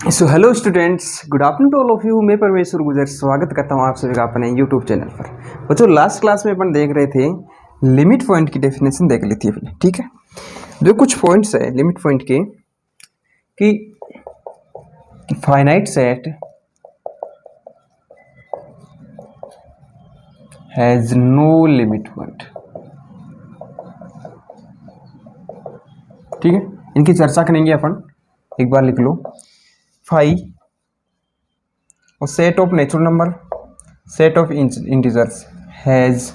So hello students, good afternoon to all of you. मैं परमेश्वर गुजर स्वागत करता हूँ आप सभी का अपने यूट्यूब चैनल पर। बच्चों, लास्ट क्लास में अपन देख रहे थे लिमिट पॉइंट की डेफिनेशन देख ली थी अपने, ठीक है। जो कुछ पॉइंट्स है लिमिट पॉइंट के कि finite set has no limit point, ठीक है। इनकी चर्चा करेंगे अपन। एक बार लिख लो, फाई और set of natural number, set of integers has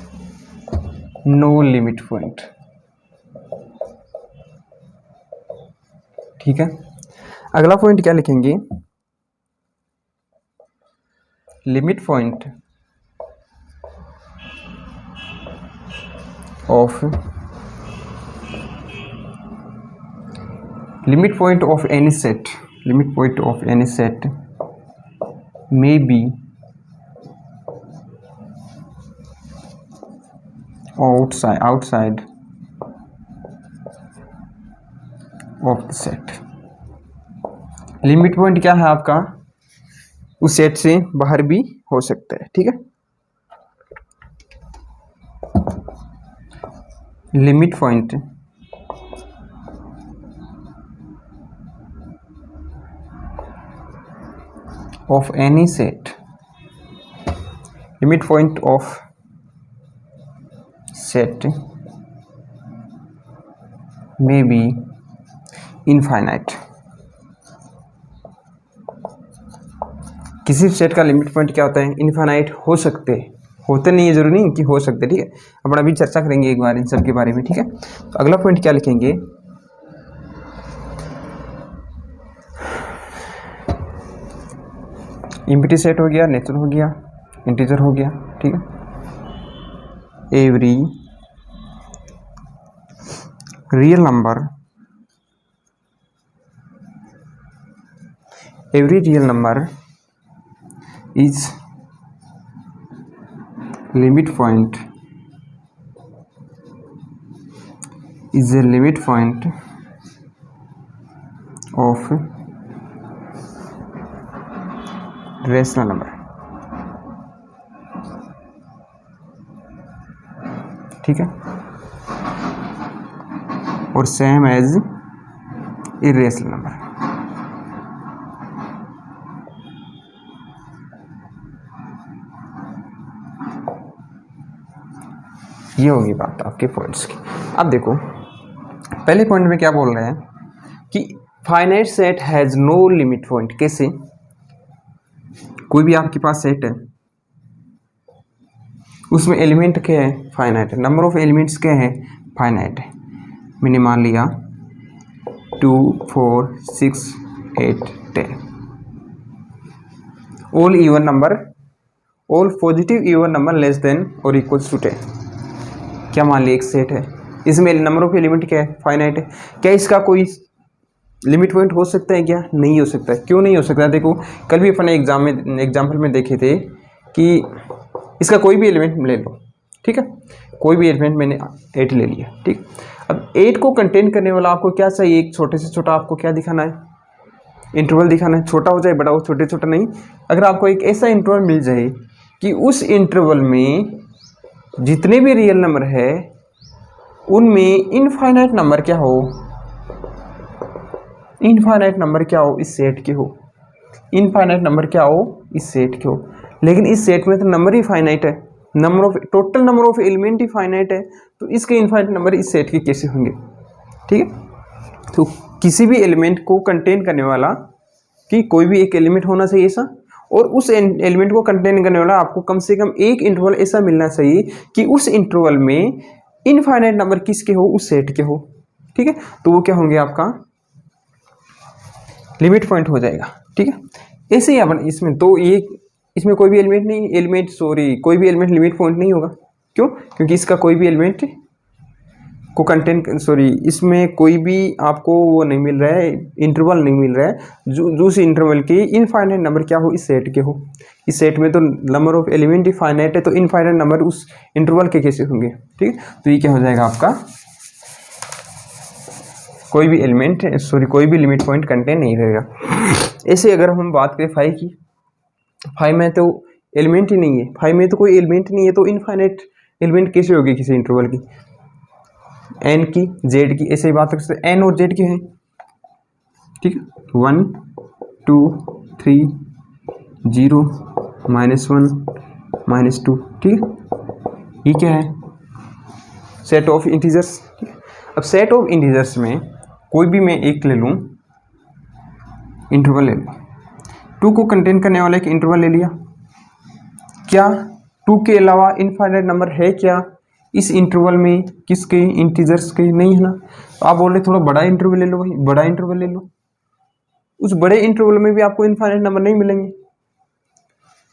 no limit point, ठीक है। अगला पॉइंट क्या लिखेंगे? Limit point of any set, limit point of any set may be outside of the set। Limit point क्या है आपका? उस सेट से बाहर भी हो सकता है, ठीक है। Limit point of any set, limit point of set may be infinite। किसी सेट का लिमिट पॉइंट क्या होता है? इनफाइनाइट हो सकते हैं, होते नहीं है, जरूरी नहीं कि हो सकते, ठीक है। अपन अभी चर्चा करेंगे एक बार इन सब के बारे में, ठीक है। तो अगला पॉइंट क्या लिखेंगे? एम्प्टी सेट हो गया, नेचुरल हो गया, इंटीजर हो गया, ठीक है। Every real number is limit point of rational number, ठीक है। और सेम एज इरेशनल नंबर। ये होगी बात आपके पॉइंट्स की। अब देखो, पहले पॉइंट में क्या बोल रहे हैं कि finite set has no limit point. कैसे? कोई भी आपके पास सेट है, उसमें एलिमेंट क्या है? फाइनाइट है। नंबर ऑफ एलिमेंट्स क्या है? फाइनाइट है। मैंने मान लिया 2, 4, 6, 8, 10। All even number, all positive even number less than और इक्वल्स टू 10। क्या मान लिया? एक सेट है, इसमें नंबर ऑफ एलिमेंट क्या है? फाइनाइट है। क्या इसका कोई लिमिट पॉइंट हो सकता है? क्या नहीं हो सकता है। क्यों नहीं हो सकता? देखो, कल भी अपने एग्जाम्पल में देखे थे कि इसका कोई भी एलिमेंट ले लो, ठीक है। कोई भी एलिमेंट मैंने 8 ले लिया, ठीक। अब 8 को कंटेन करने वाला आपको क्या चाहिए? एक छोटे से छोटा आपको क्या दिखाना है? इंटरवल दिखाना है। छोटा हो जाए बड़ा हो, छोटे छोटा नहीं। अगर आपको एक ऐसा इंटरवल मिल जाए कि उस इंटरवल में जितने भी रियल नंबर है उनमें इनफाइनाइट नंबर क्या हो? इनफाइनाइट नंबर क्या हो? इस सेट के हो। इनफाइनाइट नंबर क्या हो? इस सेट के हो। लेकिन इस सेट में तो नंबर ही फाइनाइट है, total number of element he finite है, तो इसके इनफाइनाइट नंबर इस सेट के कैसे होंगे? ठीक है। तो किसी भी एलिमेंट को कंटेन करने वाला कि कोई भी एक एलिमेंट होना चाहिए ऐसा, और उस एलिमेंट को कंटेन करने वाला आपको कम से कम एक इंटरवल ऐसा मिलना चाहिए कि उस इंटरवल में इनफाइनाइट नंबर किसके हो? उस सेट के हो, ठीक है। तो वो क्या होंगे? आपका लिमिट पॉइंट हो जाएगा, ठीक है। ऐसे ही अपन इसमें तो ये इसमें कोई भी कोई भी एलिमेंट लिमिट पॉइंट नहीं होगा। क्यों? क्योंकि इसका कोई भी एलिमेंट को इसमें कोई भी आपको वो नहीं मिल रहा है, इंटरवल नहीं मिल रहा है जो उस इंटरवल के इनफाइनाइट नंबर क्या हो? इस सेट के हो। इस सेट में तो number of element he finite है, तो इनफाइनाइट नंबर उस इंटरवल के कैसे होंगे? ठीक है। तो ये क्या हो जाएगा आपका कोई भी एलिमेंट कोई भी लिमिट पॉइंट कंटेन नहीं रहेगा। ऐसे अगर हम बात करें 5 की, 5 में तो एलिमेंट ही नहीं है, 5 में तो कोई एलिमेंट नहीं है, तो इनफाइनाइट एलिमेंट कैसे होगी किसी इंटरवल की, एन की, जेड की, ऐसे ही बात कर सकते हैं। एन और जेड के हैं, ठीक है, 1 2 3 0 -1 -2, ठीक है। ये क्या है, सेट ऑफ इंटीजर्स। अब सेट ऑफ इंटीजर्स में कोई भी मैं एक ले लूँ, इंटरवल ले लूँ, 2 को कंटेन करने वाला एक इंटरवल ले लिया। क्या 2 के अलावा इनफाइनाइट नंबर है क्या इस इंटरवल में, किसके, इंटीजर्स के? नहीं है ना। तो आप बोल रहे थोड़ा बड़ा इंटरवल ले लो भाई, बड़ा इंटरवल ले लो। उस बड़े इंटरवल में भी आपको इनफाइनाइट नंबर नहीं मिलेंगे,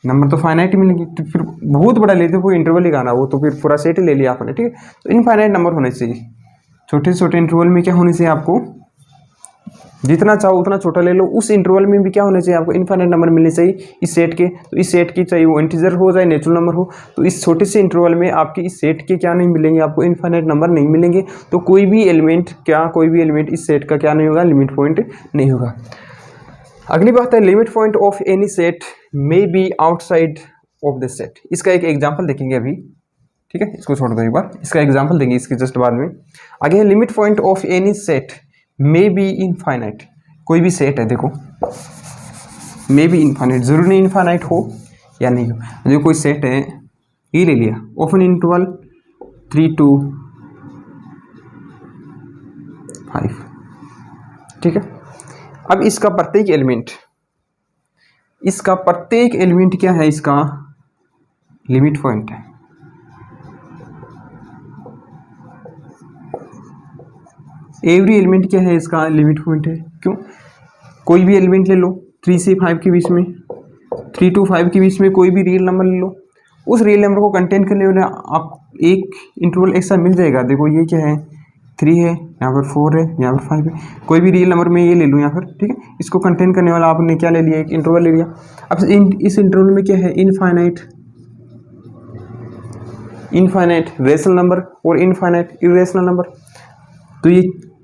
नंबर तो फाइनाइट ही मिलेंगे। तो फिर बहुत बड़ा लेते वो इंटरवल ही गाना, वो तो फिर पूरा सेट ही ले लिया आपने, ठीक है। तो इनफाइनाइट नंबर होने चाहिए, छोटे छोटे इंटरवल में क्या होने चाहिए आपको, जितना चाहो उतना छोटा ले लो। उस इंटरवल में भी क्या होने चाहिए आपको, इनफाइनाइट नंबर मिलने चाहिए इस सेट के। तो इस सेट की चाहे वो इंटीजर हो चाहे नेचुरल नंबर हो, तो इस छोटे से इंटरवल में आपके इस सेट के क्या नहीं मिलेंगे, आपको इनफाइनाइट नंबर नहीं मिलेंगे। तो कोई भी एलिमेंट इस सेट का क्या नहीं होगा, लिमिट पॉइंट नहीं होगा। अगली बात है, limit point of any set may be outside of the set. इसका एक एग्जाम्पल देखेंगे अभी, ठीक है, इसको छोड़ दो एक बार, इसका एग्जाम्पल देंगे इसके जस्ट बाद में। आगे है, limit point of any set may be infinite. कोई भी सेट है, देखो, मे बी इनफाइनाइट, जरूरी नहीं इनफाइनाइट हो या नहीं हो। जो कोई सेट है, ये ले लिया, ऑफ एन इंटरवल 3 to 5, ठीक है। अब इसका प्रत्येक एलिमेंट क्या है, इसका लिमिट पॉइंट है। एवरी एलिमेंट क्या है, इसका लिमिट पॉइंट है। क्यों, कोई भी एलिमेंट ले लो 3 से 5 के बीच में, 3 to 5 के बीच में कोई भी रियल नंबर ले लो, उस रियल नंबर को कंटेन करने वाला आप एक इंटरवल ऐसा मिल जाएगा। देखो ये क्या है, 3 है, यहाँ पर 4 है, यहाँ पर 5 है, कोई भी रियल नंबर में ये ले लूँ यहाँ पर, ठीक है। इसको कंटेन करने वाला आपने क्या ले लिया, एक इंटरवल ले लिया। अब इस इंटरवल में क्या है, इनफाइनाइट रेशनल नंबर और इनफाइनाइट इरेशनल नंबर। तो ये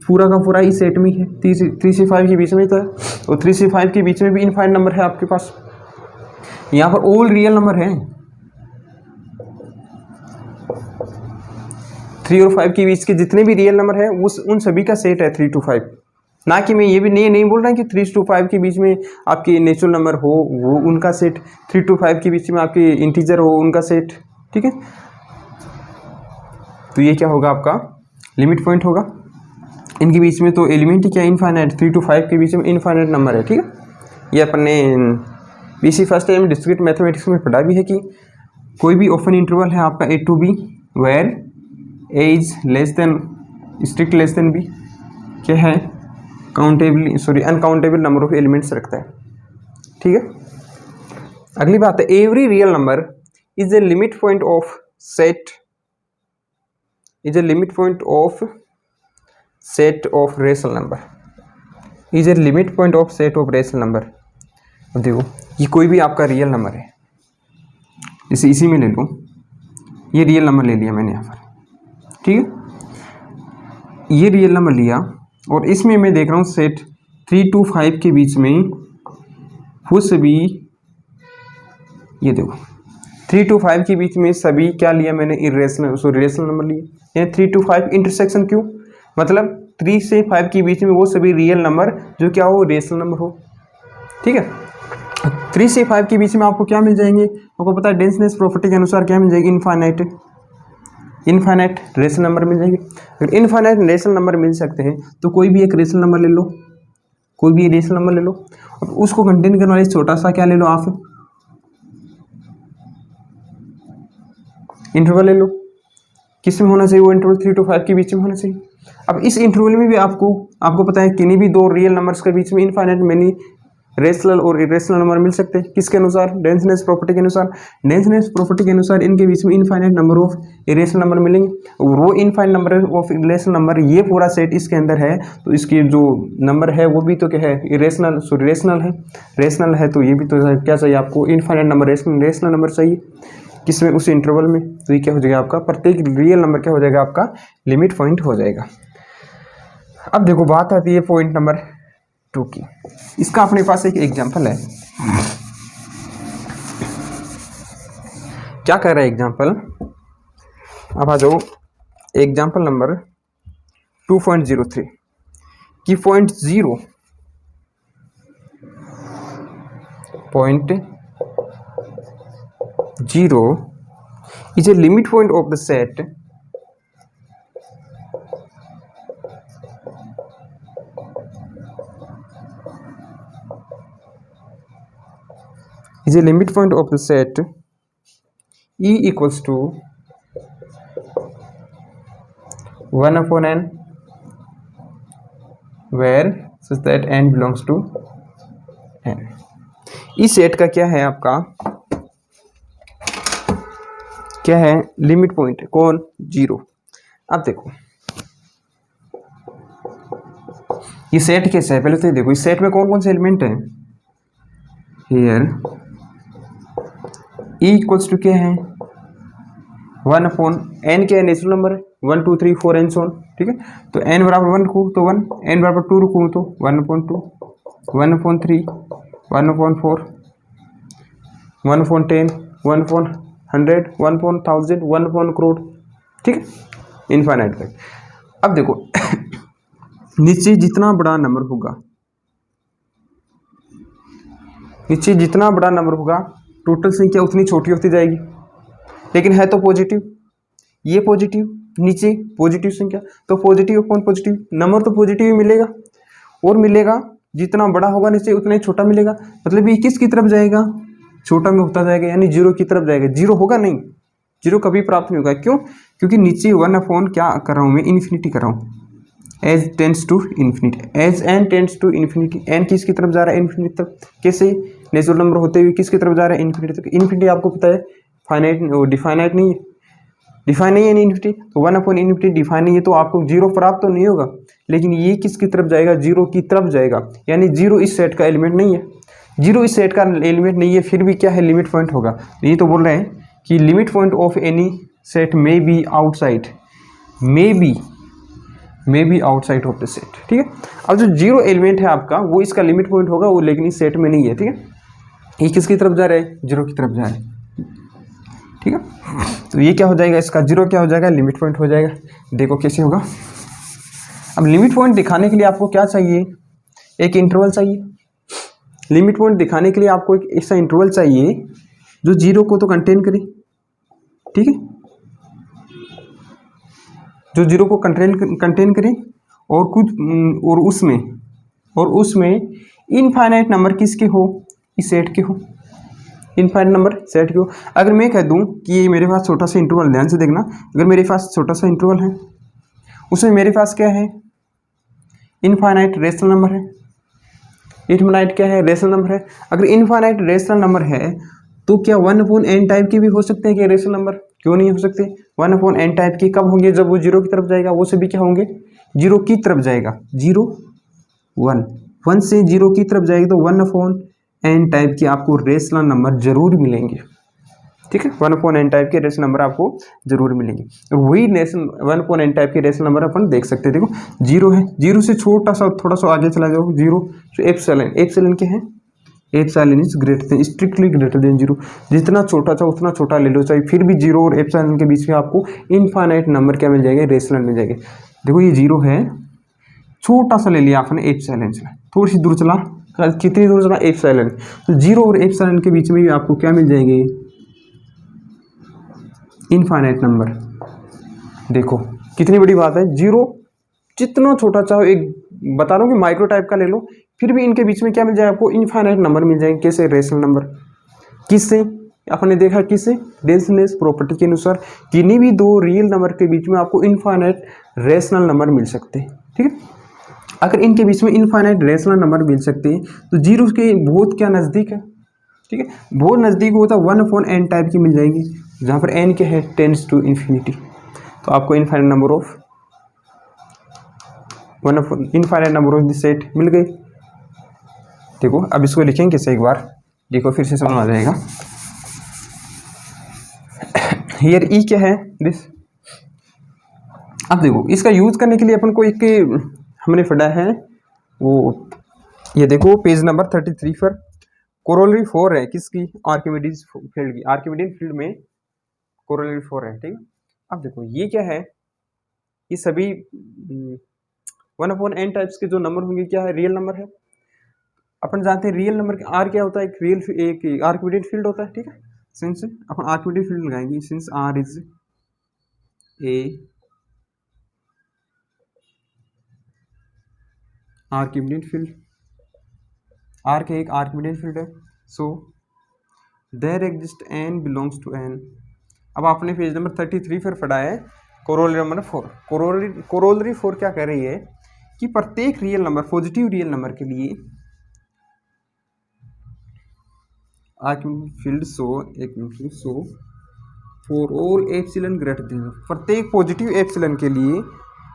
पूरा का पूरा इस सेट में है, 3 से 5 के बीच में तो है, और 3 से 5 के बीच में भी इनफाइनाइट नंबर है आपके पास। यहाँ पर ऑल रियल नंबर है, 3 और 5 के बीच के जितने भी रियल नंबर है उन सभी का सेट है 3 to 5। ना कि मैं ये भी नहीं बोल रहा कि 3 to 5 के बीच में आपके नेचुरल नंबर हो वो उनका सेट, 3 to 5 के बीच में आपके इंटीजर हो उनका सेट, ठीक है। तो ये क्या होगा, आपका लिमिट पॉइंट होगा। इनके बीच में तो एलिमेंट ही क्या, इनफाइनाइट, 3 to 5 के बीच में इनफाइनाइट नंबर है, ठीक है। ये अपन ने BC first time discrete mathematics में पढ़ा भी है कि कोई भी ओपन इंटरवल है आपका A to B where A is less than strict less than B, क्या है, अनकाउंटेबल नंबर ऑफ एलिमेंट्स रखता है, ठीक है। अगली बात है, every real number is a limit point of set, set of rational number, is a limit point of set of rational number। अब देखो ये कोई भी आपका रियल नंबर है, जैसे इसी में ले लूँ, ये रियल नंबर ले लिया मैंने यहाँ पर, ठीक है। ये रियल नंबर लिया और इसमें मैं देख रहा हूँ सेट 3 to 5 के बीच में वो सभी, ये देखो 3 to 5 के बीच में सभी क्या लिया मैंने, रेशनल नंबर लिए। 3 to 5 इंटरसेक्शन, क्यों, मतलब 3 से 5 के बीच में वो सभी रियल नंबर जो क्या हो, रेशनल नंबर हो, ठीक है। 3 से 5 के बीच में आपको क्या मिल जाएंगे, आपको पता है डेंसनेस प्रॉपर्टी के अनुसार क्या मिल जाएगी, इनफाइनाइट रेशनल नंबर मिल जाएंगे। अगर इनफाइनाइट रेशनल नंबर मिल सकते हैं तो कोई भी एक रेशनल नंबर ले लो, कोई भी रेशनल नंबर ले लो, अब उसको कंटेन करने वाला छोटा सा क्या ले लो, आप इंटरवल ले लो। किस में होना चाहिए वो इंटरवल, 3 to 5 के बीच में होना चाहिए। अब इस इंटरवल में भी आपको पता है किन्हीं भी दो रियल नंबर्स के बीच में इनफाइनाइट मेनी रेशनल और इरेशनल नंबर मिल सकते हैं, किसके अनुसार, डेंसनेस प्रॉपर्टी के अनुसार। डेंसनेस प्रॉपर्टी के अनुसार इनके बीच में infinite number of irrational number मिलेंगे, और वो infinite number of irrational number ये पूरा सेट इसके अंदर है, तो इसकी जो नंबर है वो भी तो क्या है, रेशनल है। तो ये भी तो क्या चाहिए आपको, इनफाइनाइट नंबर रेशनल नंबर चाहिए, किसमें, उस इंटरवल में। तो ये क्या हो जाएगा आपका, प्रत्येक रियल नंबर क्या हो जाएगा आपका लिमिट पॉइंट हो जाएगा। अब देखो बात आती है पॉइंट नंबर 2 की। इसका अपने पास एक एग्जांपल है। क्या कर रहा है एग्जांपल, अब आ जाओ एग्जांपल नंबर 2.03 की point 0 is a limit point of the set E equals to 1/n where such that n belongs to n। इस सेट का क्या है आपका, क्या है लिमिट पॉइंट, कौन, 0। अब देखो ये सेट कैसे है, पहले तो देखो इस सेट में कौन कौन से एलिमेंट हैं। हियर E इक्वल्स टू क्या है 1/n क्या है, नेचुरल नंबर है, 1 2 3 4 एंड सो ऑन, ठीक है। तो n बराबर 1 रखूँ तो 1, n बराबर 2 रखूँ तो 1/2, 1/3, 1/4, 1/10, 1/100, 1/1000, 1/crore, ठीक है, इनफाइनाइट तक। अब देखो नीचे जितना बड़ा नंबर होगा, नीचे जितना बड़ा नंबर होगा टोटल संख्या उतनी छोटी होती जाएगी, लेकिन है तो पॉजिटिव, ये पॉजिटिव, नीचे पॉजिटिव संख्या, तो पॉजिटिव अपॉन पॉजिटिव नंबर तो पॉजिटिव ही मिलेगा, और मिलेगा जितना बड़ा होगा नीचे उतना ही छोटा मिलेगा। मतलब ये किसकी तरफ जाएगा, छोटा में होता जाएगा, यानी 0 की तरफ जाएगा। 0 होगा नहीं, 0 कभी प्राप्त नहीं होगा। क्यों, क्योंकि नीचे 1/, क्या कर रहा हूँ मैं, इन्फिनिटी कर रहा हूँ, as tends to infinity, as n tends to infinity. N किसकी तरफ जा रहा है, इन्फिनिटी तक। कैसे, नेचुरल नंबर होते हुए किसकी तरफ जा रहा है, इन्फिनिटी तक। इन्फिनिटी आपको पता है फाइनाइट, डिफाइनाइट नहीं है, डिफाइन नहीं है इन्फिनिटी, तो 1/∞ डिफाइन नहीं है, तो आपको 0 प्राप्त तो नहीं होगा, लेकिन ये किसकी तरफ जाएगा, 0 की तरफ जाएगा। यानी 0 इस सेट का एलिमेंट नहीं है, 0 इस सेट का एलिमेंट नहीं है, फिर भी क्या है, लिमिट पॉइंट होगा। ये तो बोल रहे हैं कि limit point of any set may be outside, may be outside of the set, ठीक है। अब जो 0 एलिमेंट है आपका वो इसका लिमिट पॉइंट होगा, वो लेकिन इस सेट में नहीं है, ठीक है। ये किसकी तरफ जा रहा है, 0 की तरफ जा रहा है, ठीक है। तो ये क्या हो जाएगा, इसका 0 क्या हो जाएगा, लिमिट पॉइंट हो जाएगा। देखो कैसे होगा। अब लिमिट पॉइंट दिखाने के लिए आपको क्या चाहिए, एक इंटरवल चाहिए। लिमिट पॉइंट दिखाने के लिए आपको एक ऐसा इंटरवल चाहिए जो 0 को तो कंटेन करे, ठीक है, जो 0 को कंटेन करे, और कुछ और उसमें इनफाइनाइट नंबर किसके हो, इस सेट के हो, इनफाइनाइट नंबर सेट के हो। अगर मैं कह दूं कि मेरे पास छोटा सा इंटरवल, ध्यान से देखना, अगर मेरे पास छोटा सा इंटरवल है, उसमें मेरे पास क्या है, इनफाइनाइट रेशनल नंबर है। इनफाइनाइट क्या है, रेशनल नंबर है। अगर इनफाइनाइट रेशनल नंबर है तो क्या 1/n टाइप के भी हो सकते हैं क्या रेशनल नंबर, क्यों नहीं हो सकते। 1/n टाइप के कब होंगे, जब वो 0 की तरफ जाएगा, वो सभी क्या होंगे, 0 की तरफ जाएगा। 0 1 1 से 0 की तरफ जाएगी, तो 1/n टाइप के आपको रेशनल नंबर जरूर मिलेंगे, ठीक है। 1/n टाइप के रेशनल नंबर आपको जरूर मिलेंगे। और वही 1/n टाइप के रेशनल नंबर अपन देख सकते हैं। देखो 0 है, 0 से छोटा सा थोड़ा सा आगे चला जाओ, 0 तो एप्सिलॉन क्या है, epsilon is greater than, strictly greater than 0। जितना छोटा चाहो उतना छोटा ले लो, चाहे फिर भी 0 और एप्सिलॉन के बीच में आपको इनफाइनाइट नंबर क्या मिल जाएगा, रेशनल मिल जाएगा। देखो ये 0 है, छोटा सा ले लिया आपने एप्सिलॉन से, थोड़ी सी दूर चला, कितनी दूर चला, एप्सिलॉन, तो 0 और एप्सिलॉन के बीच में भी आपको क्या मिल जाएंगे, इनफाइनाइट नंबर। देखो कितनी बड़ी बात है, 0 जितना छोटा चाहो, एक बता रहा हूँ कि माइक्रो टाइप का ले लो, फिर भी इनके बीच में क्या मिल जाएगा आपको, इनफाइनाइट नंबर मिल जाएंगे। कैसे, रेशनल नंबर। किससे, आपने देखा किससे, डेंसनेस प्रॉपर्टी के अनुसार किन्हीं भी 2 रियल नंबर के बीच में आपको इनफाइनाइट रेशनल नंबर मिल सकते हैं, ठीक है। अगर इनके बीच में इनफाइनाइट रेशनल नंबर मिल सकते हैं तो 0 के बहुत क्या नज़दीक है, ठीक है, बहुत नज़दीक होता है 1/n टाइप की मिल जाएगी, जहाँ पर n क्या है, टेंड्स टू इन्फिनिटी। तो आपको infinite number of infinite number of this set मिल गई। देखो अब इसको लिखेंगे कैसे, एक बार देखो फिर से समझ आ जाएगा। हियर ई क्या है, दिस। अब देखो इसका यूज करने के लिए अपन को एक हमने पढ़ा है वो, ये देखो पेज नंबर 33 पर कोरोलरी 4 है किसकी, आर्किमिडीज फील्ड की। आर्किमिडीज फील्ड में कोरोलरी 4 है, ठीक है। अब देखो ये क्या है, ये सभी 1/n टाइप्स के जो नंबर होंगे क्या है, रियल नंबर है। अपन जानते हैं रियल नंबर के आर क्या होता है, एक रियल एक आर्किमिडीज फील्ड होता है, ठीक है। सिंस अपन आर्किमिडीज फील्ड लगाएंगे, since R is a Archimedes field, R के एक आर्किमिडीज फील्ड है, so there exist n belongs to N. अब आपने पेज नंबर 33 पर पढ़ा है कोरोलरी नंबर 4। कोरोलरी 4 क्या कह रही है कि प्रत्येक real number, positive real number के लिए Archimedes field so for all epsilon greater than, प्रत्येक पॉजिटिव एप्सिलॉन के लिए,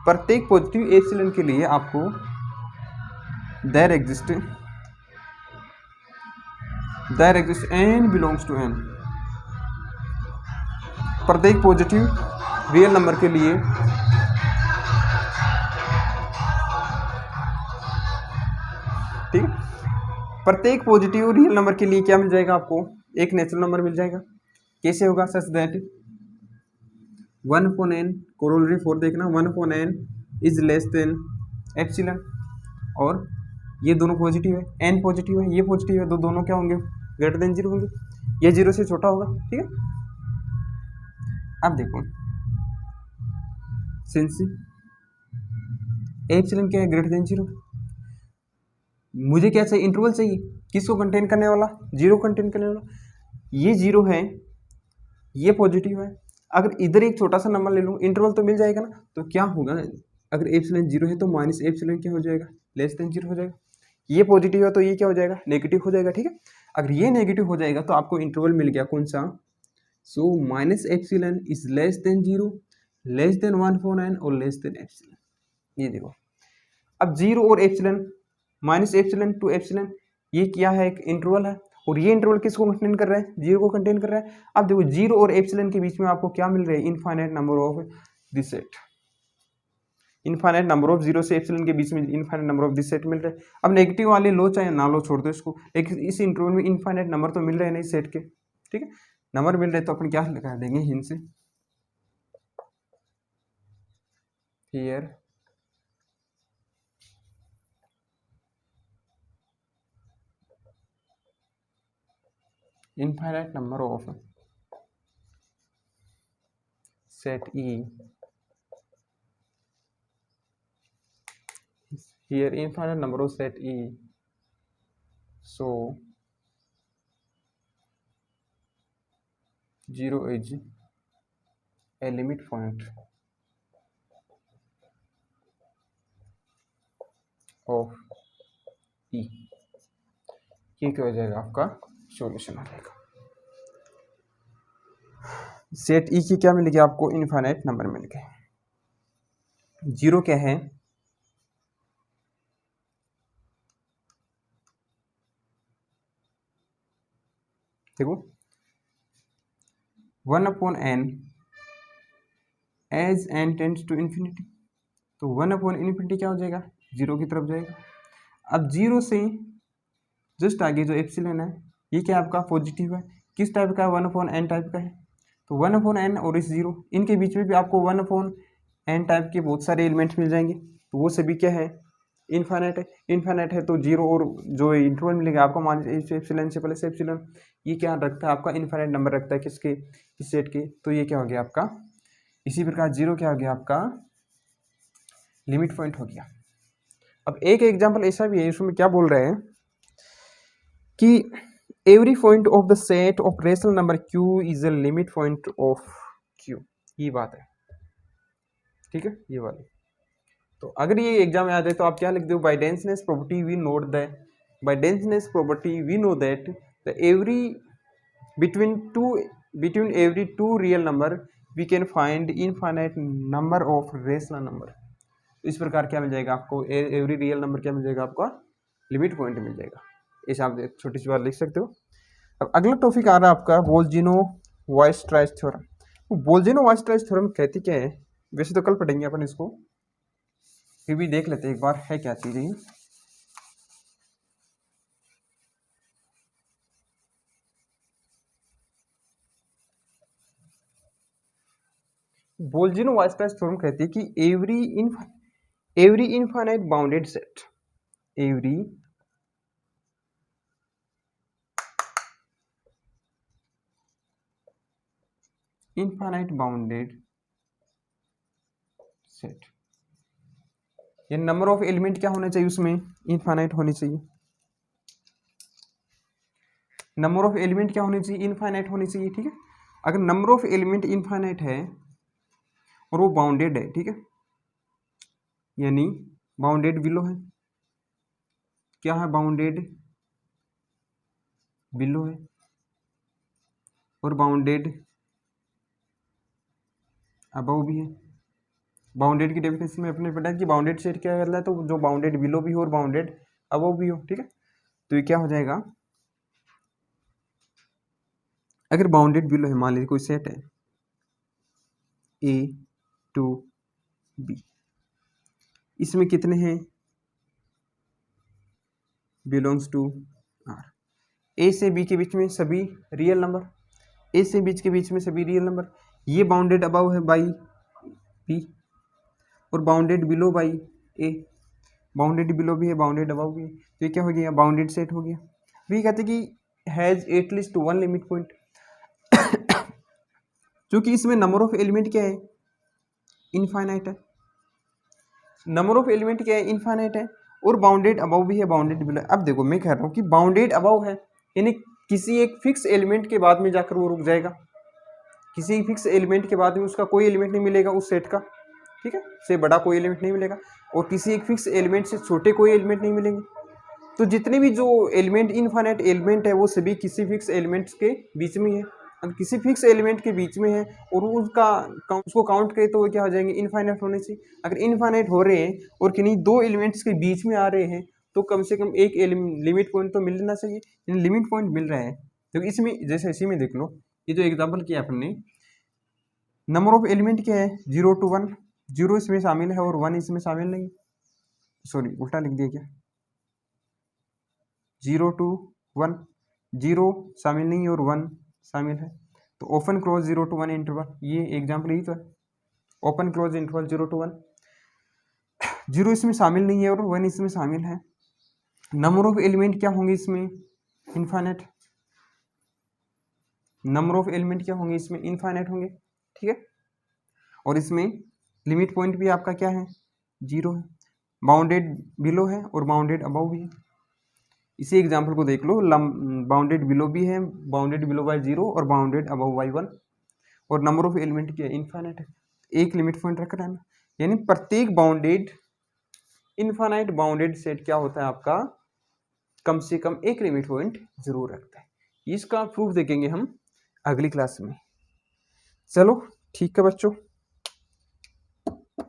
प्रत्येक पॉजिटिव एप्सिलॉन के लिए आपको there exist n belongs to n, प्रत्येक पॉजिटिव रियल नंबर के लिए ठीक है, प्रत्येक पॉजिटिव रियल नंबर के लिए क्या मिल जाएगा आपको, एक नेचुरल नंबर मिल जाएगा। कैसे होगा, सच दैट 1/n, कोरोलरी 4 देखना, 1/n is less then epsilon, और ये दोनों पॉजिटिव है, n पॉजिटिव है, ये पॉजिटिव है, तो दोनों क्या होंगे, ग्रेटर देन 0 होंगे, ये 0 से छोटा होगा, ठीक है। अब देखो सिंस एप्सिलॉन क्या है, ग्रेटर देन 0, मुझे क्या चाहिए, इंटरवल चाहिए, किसको कंटेन करने वाला, 0 कंटेन करने वाला। ये 0 है, ये पॉजिटिव है, अगर इधर एक छोटा सा नंबर ले लूँ, इंटरवल तो मिल जाएगा ना। तो क्या होगा, अगर एप्सिलॉन 0 है तो माइनस एप्सिलॉन क्या हो जाएगा, लेस देन 0 हो जाएगा। ये पॉजिटिव है तो ये क्या हो जाएगा, नेगेटिव हो जाएगा, ठीक है। अगर ये नेगेटिव हो जाएगा तो आपको इंटरवल मिल गया कौन सा, so minus epsilon is less then 0, less than 1/n और लेस देन एप्सिलॉन। ये देखो, अब 0 और epsilon, minus epsilon to epsilon, ये क्या है, एक इंटरवल है, और ये इंटरवल किसको कंटेन कर रहा है, 0 को कंटेन कर रहा है। अब देखो 0 और एप्सिलॉन के बीच में आपको क्या मिल रहा है, infinite number of this set, infinite number of 0 से एप्सिलॉन के बीच में infinite number of this set मिल रहा है। अब नेगेटिव वाले लो चाहे ना लो, छोड़ दो इसको, लेकिन इस इंटरवल में इनफाइनाइट नंबर तो मिल रहे हैं ना इस सेट के, ठीक है। नंबर मिल रहे हैं तो अपन क्या लगा देंगे, हिंट से, here infinite number of set E, here infinite number of set E, so 0 is a limit point of E। ये क्या हो जाएगा, आपका सॉल्यूशन आ जाएगा। सेट ई की क्या मिलेगी आपको, इनफाइनाइट नंबर मिल गए। 0 क्या है, देखो 1/n as n tends to infinity, तो 1/∞ क्या हो जाएगा, 0 की तरफ जाएगा। अब 0 से जस्ट आगे जो एप्सिलॉन है, ये क्या आपका पॉजिटिव है, किस टाइप का है, 1/n टाइप का है, तो 1/n और इस 0, इनके बीच में भी आपको 1/n टाइप के बहुत सारे एलिमेंट्स मिल जाएंगे, तो वो सभी क्या है, इनफाइनाइट है। इनफाइनाइट है तो 0 और जो इंटरवल मिलेगा आपको, मान लीजिए एप्सिलॉन से प्लस एप्सिलॉन, ये क्या रखता है आपका, इनफाइनाइट नंबर रखता है किसके, इस सेट के, तो ये क्या हो गया आपका। इसी प्रकार 0 क्या हो गया आपका, लिमिट पॉइंट हो गया। अब एक एग्जाम्पल ऐसा भी है, इसमें क्या बोल रहे हैं कि every point of the set of rational number q is a limit point of q, ये बात है, ठीक है, ये वाली। तो अगर ये एग्जाम में आ जाए तो आप क्या लिख दो, by denseness property we note that, by denseness property we know that the every between every two real number we can find infinite number of rational number। इस प्रकार क्या मिल जाएगा आपको, एवरी रियल नंबर क्या मिल जाएगा आपका, लिमिट पॉइंट मिल जाएगा। ऐसे आप छोटी सी बात लिख सकते हो। अब अगला टॉपिक आ रहा है आपका बोल्जिनो-वाइसट्राइस थ्योरम। बोल्जिनो-वाइसट्राइस थ्योरम कहती क्या है, वैसे तो कल पढ़ेंगे अपन इसको, फिर भी देख लेते हैं एक बार है क्या चीज़ ये। बोल्जिनो-वाइसपेस थ्योरम कहती है कि every infinite bounded set, every infinite bounded set, ये नंबर ऑफ एलिमेंट क्या होना चाहिए उसमें, इनफाइनाइट होनी चाहिए। नंबर ऑफ एलिमेंट क्या होनी चाहिए, इनफाइनाइट होनी चाहिए, ठीक है। अगर नंबर ऑफ एलिमेंट इनफाइनाइट है और वो बाउंडेड है, ठीक है, यानी बाउंडेड बिलो है, क्या है, बाउंडेड बिलो है, और बाउंडेड अबव भी है। बाउंडेड की डेफिनेशन में अपने पता है कि बाउंडेड सेट क्या करता है, तो जो बाउंडेड बिलो भी हो और बाउंडेड अबव भी हो, ठीक है। तो ये क्या हो जाएगा, अगर बाउंडेड बिलो है, मान लीजिए कोई सेट है ए टू बी, इसमें कितने हैं, बिलोंग्स टू आर, ए से बी के बीच में सभी रियल नंबर, ए से बीच के बीच में सभी रियल नंबर, ये बाउंडेड अबव है बाई बी और bounded below by A, bounded below भी है, बाउंडेड अबव भी है, तो ये क्या हो गया, बाउंडेड सेट हो गया। भी कहते हैं कि has at least one limit point, क्योंकि इसमें नंबर ऑफ एलिमेंट क्या है, इनफाइनाइट है, नंबर ऑफ एलिमेंट क्या है, इनफाइनाइट है, और बाउंडेड अबव भी है, बाउंडेड बिलो है। अब देखो मैं कह रहा हूँ कि बाउंडेड अबव है, यानी किसी एक फिक्स एलिमेंट के बाद में जाकर वो रुक जाएगा, किसी फिक्स एलिमेंट के बाद में उसका कोई एलिमेंट नहीं मिलेगा उस सेट का, ठीक है, से बड़ा कोई एलिमेंट नहीं मिलेगा, और किसी एक फिक्स एलिमेंट से छोटे कोई एलिमेंट नहीं मिलेंगे। तो जितने भी जो एलिमेंट इनफाइनाइट एलिमेंट है वो सभी किसी फिक्स एलिमेंट्स के बीच में है। अगर किसी फिक्स एलिमेंट के बीच में है और उसको काउंट करें तो वो क्या हो जाएंगे, इनफाइनाइट होने चाहिए। अगर इनफाइनाइट हो रहे हैं और किन्हीं दो एलिमेंट्स के बीच में आ रहे हैं तो कम से कम एक लिमिट पॉइंट तो मिलना चाहिए, लिमिट पॉइंट मिल रहा है। तो इसमें जैसे इसी में देख लो, ये जो एग्जाम्पल किया अपने, नंबर ऑफ एलिमेंट क्या है, 0 to 1, 0 इसमें शामिल है और 1 इसमें शामिल नहीं, सॉरी उल्टा लिख दिया क्या, 0 to 1, 0 शामिल नहीं और 1 शामिल है, तो ओपन क्लोज 0 to 1 इंटरवल, ये एग्जाम्पल यही तो है, ओपन क्लोज इंटरवल 0 to 1, 0 इसमें शामिल नहीं है और 1 इसमें शामिल है। नंबर ऑफ एलिमेंट क्या होंगे इसमें, इनफाइनाइट, नंबर ऑफ एलिमेंट क्या होंगे इसमें, इनफाइनाइट होंगे, ठीक है। और इसमें लिमिट पॉइंट भी आपका क्या है, 0 है, बाउंडेड बिलो है और बाउंडेड अबव भी है। इसी एग्जाम्पल को देख लो, बाउंडेड बिलो भी है, बाउंडेड बिलो बाय 0 और बाउंडेड अबव बाय 1, और नंबर ऑफ एलिमेंट क्या है, इनफाइनाइट है, एक लिमिट पॉइंट रख रहा है ना, यानी प्रत्येक बाउंडेड इनफाइनाइट बाउंडेड सेट क्या होता है आपका, कम से कम एक लिमिट पॉइंट जरूर रखता है। इसका प्रूफ देखेंगे हम अगली क्लास में। चलो ठीक है बच्चों।